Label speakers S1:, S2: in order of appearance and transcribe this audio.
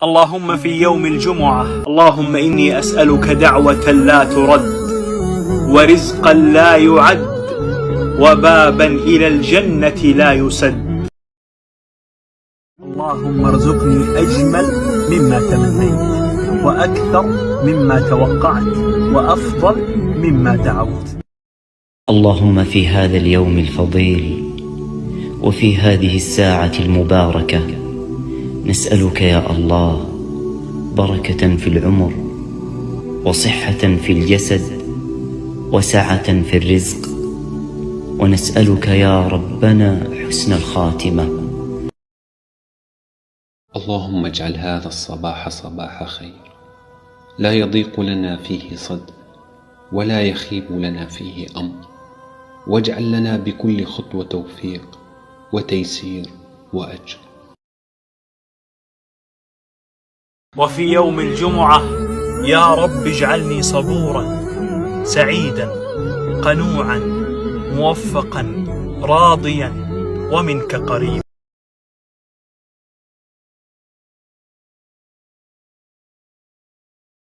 S1: اللهم في يوم الجمعة، اللهم إني أسألك دعوة لا ترد، ورزقا لا يعد، وبابا إلى الجنة لا يسد. اللهم ارزقني أجمل مما تمنيت، وأكثر مما توقعت، وأفضل مما دعوت.
S2: اللهم في هذا اليوم الفضيل وفي هذه الساعة المباركة نسألك يا الله بركة في العمر، وصحة في الجسد، وسعة في الرزق، ونسألك يا ربنا حسن الخاتمة.
S3: اللهم اجعل هذا الصباح صباح خير، لا يضيق لنا فيه صدر، ولا يخيب لنا فيه أمر، واجعل لنا بكل خطوة توفيق وتيسير وأجر.
S1: وفي يوم الجمعة يا رب اجعلني صبورا سعيدا قنوعا موفقا راضيا ومنك قريب.